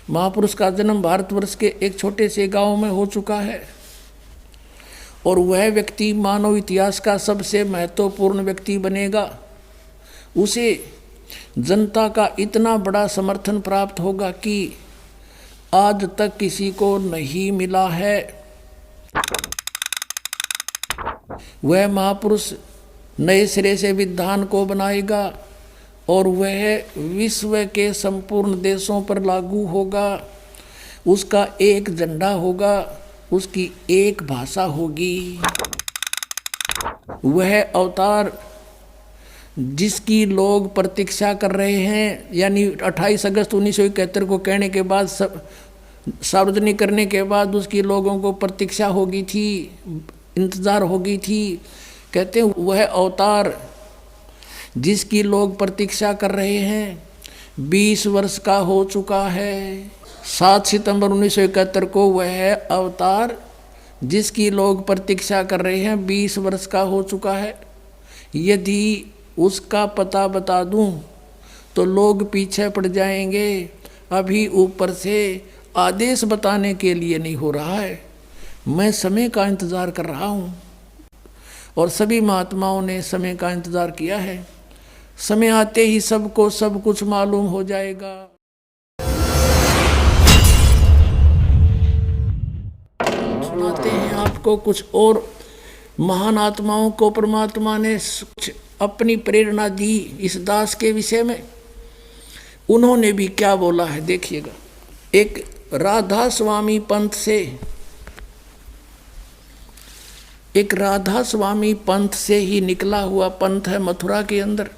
महापुरुष का जन्म भारतवर्ष के एक छोटे से गांव में हो चुका है और वह व्यक्ति मानव इतिहास का सबसे महत्वपूर्ण व्यक्ति बनेगा। उसे जनता का इतना बड़ा समर्थन प्राप्त होगा कि आज तक किसी को नहीं मिला है। वह महापुरुष नए सिरे से विधान को बनाएगा और वह विश्व के संपूर्ण देशों पर लागू होगा। उसका एक झंडा होगा, उसकी एक भाषा होगी। वह अवतार जिसकी लोग प्रतीक्षा कर रहे हैं, यानी 28 अगस्त 1971 को कहने के बाद सार्वजनिक करने के बाद उसकी लोगों को प्रतीक्षा होगी थी, इंतज़ार होगी थी। कहते हैं वह अवतार जिसकी लोग प्रतीक्षा कर रहे हैं 20 वर्ष का हो चुका है। 7 सितंबर 1971 को वह अवतार जिसकी लोग प्रतीक्षा कर रहे हैं 20 वर्ष का हो चुका है। यदि उसका पता बता दूं तो लोग पीछे पड़ जाएंगे। अभी ऊपर से आदेश बताने के लिए नहीं हो रहा है, मैं समय का इंतज़ार कर रहा हूं और सभी महात्माओं ने समय का इंतज़ार किया है। समय आते ही सबको सब कुछ मालूम हो जाएगा। सुनाते हैं आपको कुछ और महान आत्माओं को परमात्मा ने कुछ अपनी प्रेरणा दी इस दास के विषय में। उन्होंने भी क्या बोला है देखिएगा। एक राधा स्वामी पंथ से ही निकला हुआ पंथ है मथुरा के अंदर,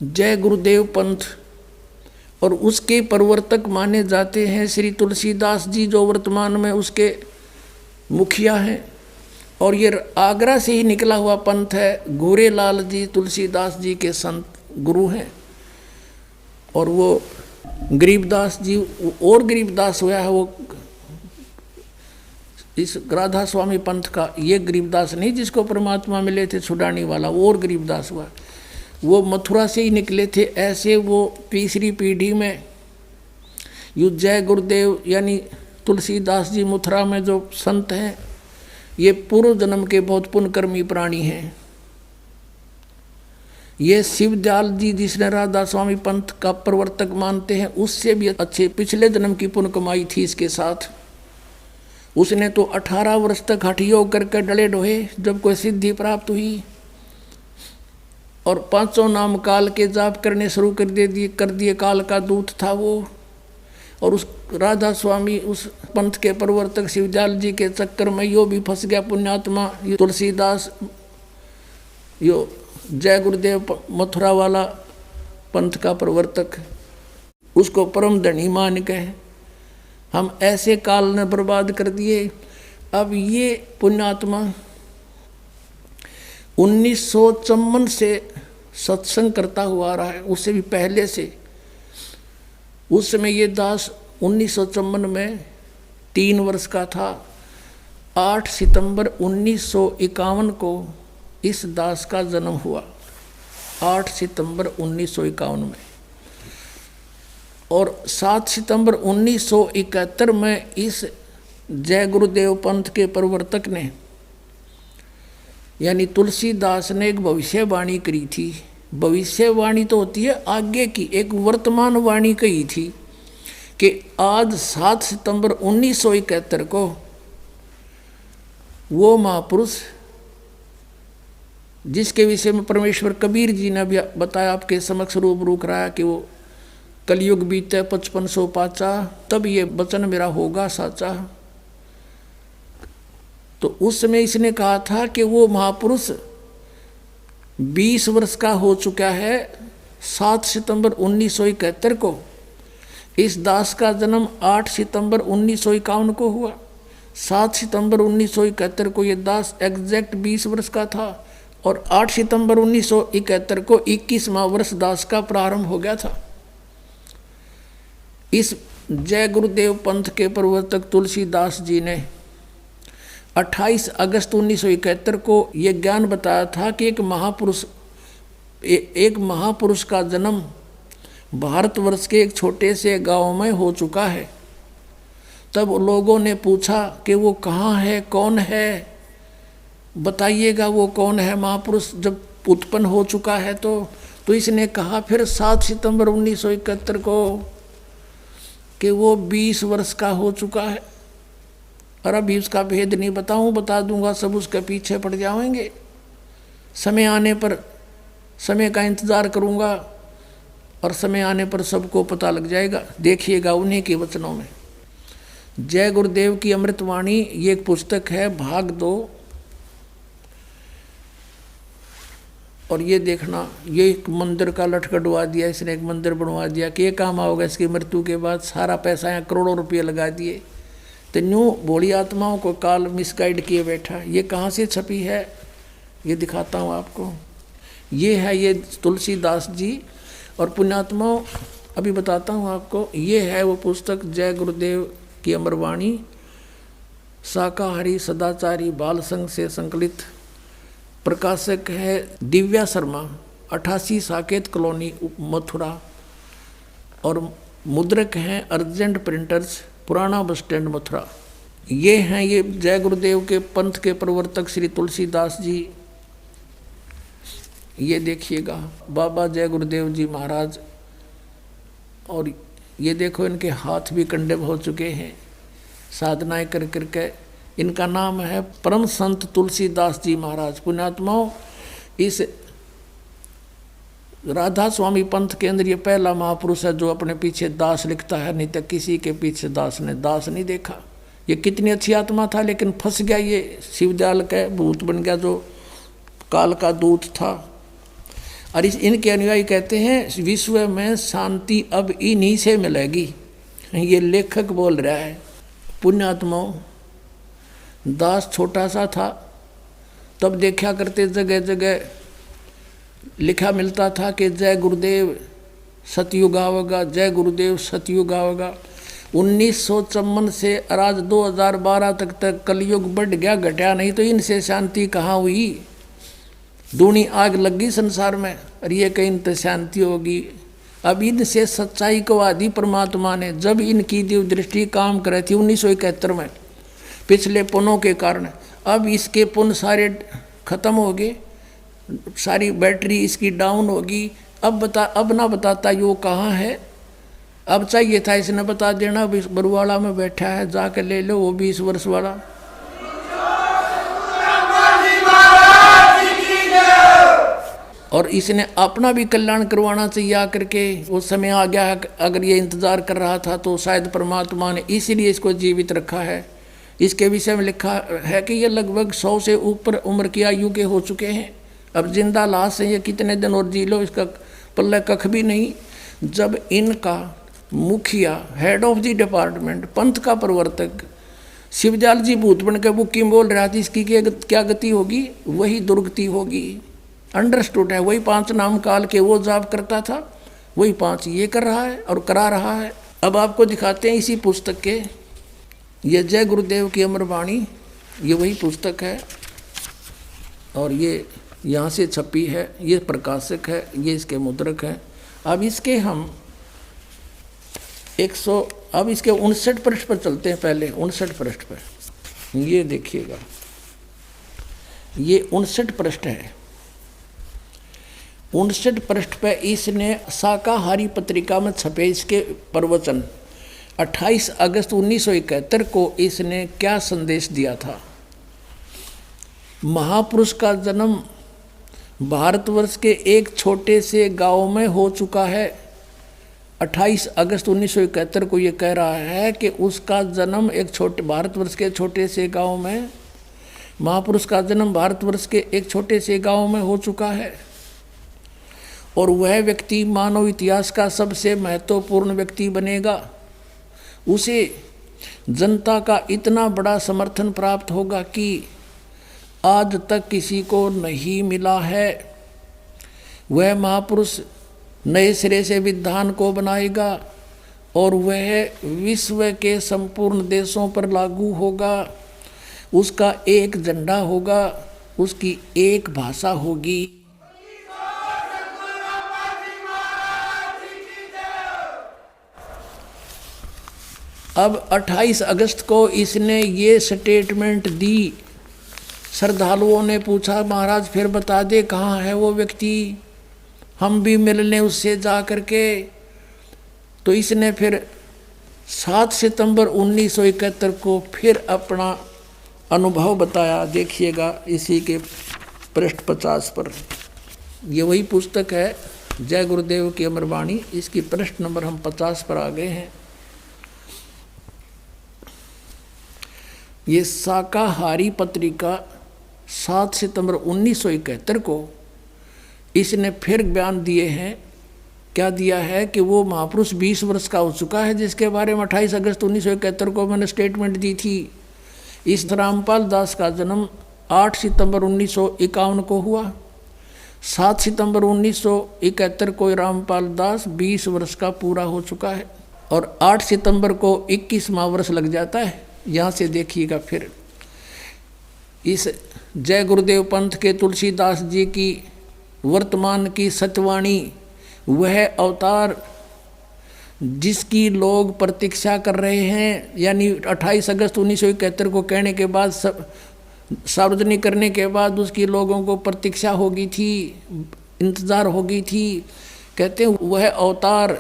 जय गुरुदेव पंथ, और उसके प्रवर्तक माने जाते हैं श्री तुलसीदास जी, जो वर्तमान में उसके मुखिया हैं। और ये आगरा से ही निकला हुआ पंथ है। गोरेलाल जी तुलसीदास जी के संत गुरु हैं और वो गरीबदास जी और गरीबदास हुआ है वो इस राधा स्वामी पंथ का। ये गरीबदास नहीं जिसको परमात्मा मिले थे छुड़ाने वाला, वो और गरीबदास हुआ। वो मथुरा से ही निकले थे। ऐसे वो तीसरी पीढ़ी में यू जय गुरुदेव यानी तुलसीदास जी मथुरा में जो संत हैं, ये पूर्व जन्म के बहुत पुण्यकर्मी प्राणी हैं। ये शिवदयाल जी जिसने राधा स्वामी पंथ का प्रवर्तक मानते हैं, उससे भी अच्छे पिछले जन्म की पुण्य कमाई थी इसके साथ। उसने तो 18 वर्ष तक हठ योग करके डले ढोए जब कोई सिद्धि प्राप्त हुई, और 5 नाम काल के जाप करने शुरू कर दिए। काल का दूत था वो। और उस राधा स्वामी उस पंथ के प्रवर्तक शिवदयाल जी के चक्कर में यो भी फंस गया पुण्यात्मा, यो तुलसीदास, यो जय गुरुदेव मथुरा वाला पंथ का प्रवर्तक, उसको परम धनी मान के हम ऐसे काल ने बर्बाद कर दिए। अब ये पुण्यात्मा 1954 से सत्संग करता हुआ आ रहा है, उससे भी पहले से। उस समय ये दास 1954 में 3 वर्ष का था। 8 सितंबर 1951 को इस दास का जन्म हुआ, 8 सितंबर 1951 में। और 7 सितंबर 1971 में इस जय गुरुदेव पंथ के प्रवर्तक ने यानी तुलसीदास ने एक भविष्यवाणी करी थी। भविष्यवाणी तो होती है आगे की, एक वर्तमान वाणी कही थी कि आज 7 सितंबर 1971 को वो महापुरुष जिसके विषय में परमेश्वर कबीर जी ने भी बताया, आपके समक्ष रूबरू कराया कि वो कलयुग बीते 5500 पाचा, तब ये वचन मेरा होगा साचा। तो उस समय इसने कहा था कि वो महापुरुष 20 वर्ष का हो चुका है। 7 सितंबर 1971 को इस दास का जन्म 8 सितंबर 1951 को हुआ। 7 सितंबर 1971 को ये दास एग्जैक्ट 20 वर्ष का था और 8 सितंबर 1971 को 21वां वर्ष दास का प्रारंभ हो गया था। इस जय गुरुदेव पंथ के प्रवर्तक तुलसीदास जी ने 28 अगस्त 1971 को ये ज्ञान बताया था कि एक महापुरुष का जन्म भारतवर्ष के एक छोटे से गांव में हो चुका है। तब लोगों ने पूछा कि वो कहाँ है, कौन है, बताइएगा वो कौन है। महापुरुष जब उत्पन्न हो चुका है तो इसने कहा फिर 7 सितंबर 1971 को कि वो 20 वर्ष का हो चुका है। और अभी उसका भेद नहीं बता दूंगा, सब उसके पीछे पड़ जाएंगे। समय आने पर समय का इंतज़ार करूंगा और समय आने पर सबको पता लग जाएगा। देखिएगा उन्हीं के वचनों में। जय गुरुदेव की अमृतवाणी, ये एक पुस्तक है, भाग 2। और ये देखना, ये एक मंदिर का लटकड़वा दिया इसने, एक मंदिर बनवा दिया कि ये काम आओगा इसकी मृत्यु के बाद। सारा पैसा यहाँ करोड़ों रुपये लगा दिए। तो न्यू भोली आत्माओं को काल मिसगाइड किए बैठा। ये कहाँ से छपी है ये दिखाता हूँ आपको। ये है ये तुलसीदास जी और पुण्यात्माओं, अभी बताता हूँ आपको। ये है वो पुस्तक जय गुरुदेव की अमरवाणी, शाकाहारी सदाचारी बाल संघ से संकलित। प्रकाशक है दिव्या शर्मा, 88 साकेत कॉलोनी मथुरा। और मुद्रक हैं अर्जेंट प्रिंटर्स, पुराना बस स्टैंड मथुरा। ये हैं ये जय गुरुदेव के पंथ के प्रवर्तक श्री तुलसीदास जी। ये देखिएगा बाबा जय गुरुदेव जी महाराज। और ये देखो इनके हाथ भी कंडे हो चुके हैं साधनाएं कर करके। इनका नाम है परम संत तुलसीदास जी महाराज। पुण्यात्माओं, इस राधा स्वामी पंथ के अंदर ये पहला महापुरुष है जो अपने पीछे दास लिखता है, नहीं तो किसी के पीछे दास ने दास नहीं देखा। ये कितनी अच्छी आत्मा था, लेकिन फंस गया, ये शिवदयाल का भूत बन गया जो काल का दूत था। और इनके अनुयायी कहते हैं विश्व में शांति अब इन्हीं से मिलेगी। ये लेखक बोल रहा है। पुण्यात्माओं, दास छोटा सा था तब देखा करते जगह जगह लिखा मिलता था कि जय गुरुदेव सतयुग आवेगा, जय गुरुदेव सतयुग आवेगा। 1954 से आज 2012 तक कलयुग बढ़ गया, घटा नहीं। तो इनसे शांति कहाँ हुई? दूनी आग लग गई संसार में, और ये कहीं तो शांति होगी। अब इनसे सच्चाई को आदि परमात्मा ने, जब इनकी दिव्य दृष्टि काम कर रही थी 1971 में पिछले पुनों के कारण, अब इसके पुन सारे खत्म हो गए, सारी बैटरी इसकी डाउन होगी। अब ना बताता यो कहाँ है। अब चाहिए था इसने बता देना, बरुवाड़ा में बैठा है, जाके ले लो वो 20 वर्ष वाला। और इसने अपना भी कल्याण करवाना चाहिए आकर के। वो समय आ गया है, अगर ये इंतज़ार कर रहा था तो शायद परमात्मा ने इसीलिए इसको जीवित रखा है। इसके विषय में लिखा है कि ये लगभग 100 से ऊपर उम्र की आयु के हो चुके हैं। अब जिंदा लाश है, ये कितने दिन और जी लो, इसका पल्ले कख भी नहीं। जब इनका मुखिया, हेड ऑफ द डिपार्टमेंट, पंथ का प्रवर्तक शिवदयाल जी भूत बन के बुकिंग बोल रहा था, इसकी क्या गति होगी? वही दुर्गति होगी। अंडरस्टूड है। वही 5 नाम काल के वो जाप करता था, वही 5 ये कर रहा है और करा रहा है। अब आपको दिखाते हैं इसी पुस्तक के, ये जय गुरुदेव की अमरवाणी, ये वही पुस्तक है और ये यहाँ से छपी है। ये प्रकाशक है, ये इसके मुद्रक है। अब इसके हम 59 पृष्ठ पर चलते हैं। पहले 59 पृष्ठ पर ये देखिएगा, ये 59 पृष्ठ है। 59 पृष्ठ पे इसने शाकाहारी पत्रिका में छपे इसके प्रवचन 28 अगस्त 1971 को इसने क्या संदेश दिया था। महापुरुष का जन्म भारतवर्ष के एक छोटे से गांव में हो चुका है। 28 अगस्त 1971 को ये कह रहा है कि उसका जन्म एक छोटे भारतवर्ष के छोटे से गांव में, महापुरुष का जन्म भारतवर्ष के एक छोटे से गांव में हो चुका है। और वह व्यक्ति मानव इतिहास का सबसे महत्वपूर्ण व्यक्ति बनेगा। उसे जनता का इतना बड़ा समर्थन प्राप्त होगा कि आज तक किसी को नहीं मिला है। वह महापुरुष नए सिरे से विधान को बनाएगा और वह विश्व के संपूर्ण देशों पर लागू होगा। उसका एक झंडा होगा, उसकी एक भाषा होगी। अब 28 अगस्त को इसने ये स्टेटमेंट दी। श्रद्धालुओं ने पूछा महाराज फिर बता दे कहाँ है वो व्यक्ति, हम भी मिल लें उससे जा करके। तो इसने फिर 7 सितंबर 1971 को फिर अपना अनुभव बताया। देखिएगा इसी के पृष्ठ 50 पर, ये वही पुस्तक है जय गुरुदेव की अमरवाणी, इसकी पृष्ठ नंबर हम 50 पर आ गए हैं। ये शाकाहारी पत्रिका 7 सितंबर 1971 को इसने फिर बयान दिए हैं। क्या दिया है कि वो महापुरुष 20 वर्ष का हो चुका है, जिसके बारे में 28 अगस्त 1971 को मैंने स्टेटमेंट दी थी। इस रामपाल दास का जन्म 8 सितंबर 1951 को हुआ। 7 सितंबर 1971 को रामपाल दास 20 वर्ष का पूरा हो चुका है और 8 सितंबर को 21वां वर्ष लग जाता है। यहाँ से देखिएगा फिर इस जय गुरुदेव पंथ के तुलसीदास जी की वर्तमान की सत्यवाणी, वह अवतार जिसकी लोग प्रतीक्षा कर रहे हैं, यानी 28 अगस्त 1971 को कहने के बाद सार्वजनिक करने के बाद उसकी लोगों को प्रतीक्षा होगी थी, इंतज़ार होगी थी। कहते हैं वह अवतार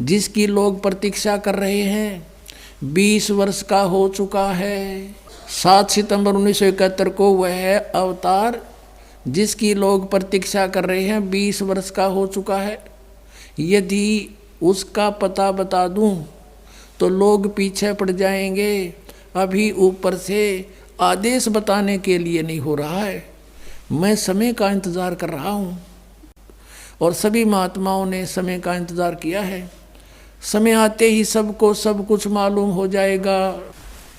जिसकी लोग प्रतीक्षा कर रहे हैं 20 वर्ष का हो चुका है। 7 सितंबर 1971 को वह अवतार जिसकी लोग प्रतीक्षा कर रहे हैं 20 वर्ष का हो चुका है। यदि उसका पता बता दूं तो लोग पीछे पड़ जाएंगे। अभी ऊपर से आदेश बताने के लिए नहीं हो रहा है, मैं समय का इंतज़ार कर रहा हूँ और सभी महात्माओं ने समय का इंतज़ार किया है। समय आते ही सबको सब कुछ मालूम हो जाएगा।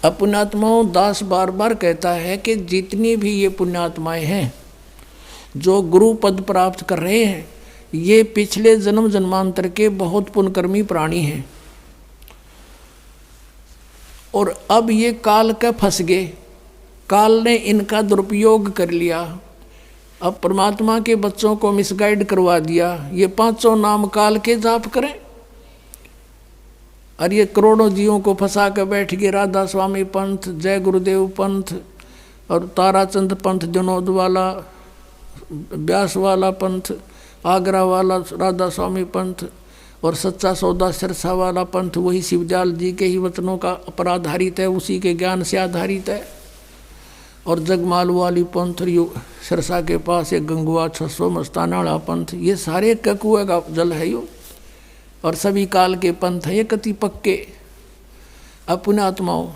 अब पुण्यात्माओं, दास बार बार कहता है कि जितनी भी ये पुण्यात्माएं हैं जो गुरु पद प्राप्त कर रहे हैं, ये पिछले जन्म जन्मांतर के बहुत पुण्यकर्मी प्राणी हैं और अब ये काल के फंस गए, काल ने इनका दुरुपयोग कर लिया। अब परमात्मा के बच्चों को मिसगाइड करवा दिया। ये 500 नाम काल के जाप करें और ये करोड़ों जीवों को फंसा कर बैठ गए। राधा स्वामी पंथ, जय गुरुदेव पंथ और ताराचंद पंथ, जनोद वाला, व्यास वाला पंथ, आगरा वाला राधा स्वामी पंथ और सच्चा सौदा सिरसा वाला पंथ वही शिवजाल जी के ही वचनों का पर आधारित है, उसी के ज्ञान से आधारित है। और जगमाल वाली पंथ, सिरसा के पास एक गंगुआ 600 मस्ताना वाला पंथ, ये सारे ककुए का जल है यो और सभी काल के पंथ है ये कति पक्के। अपने आत्माओं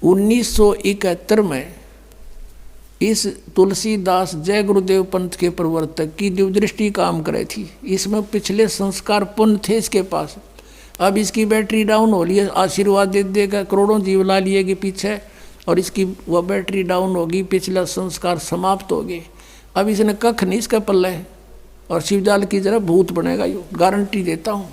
1971 में इस तुलसीदास जय गुरुदेव पंथ के प्रवर्तक की दिव्यदृष्टि काम करे थी। इसमें पिछले संस्कार पुण्य थे इसके पास। अब इसकी बैटरी डाउन हो रही है, आशीर्वाद दे देगा, करोड़ों जीव ला लिएगी पीछे और इसकी वह बैटरी डाउन होगी, पिछला संस्कार समाप्त हो गए। अब इसने कख नहीं इसका पल्ला है और शिवजाल की जरा भूत बनेगा, यो गारंटी देता हूँ।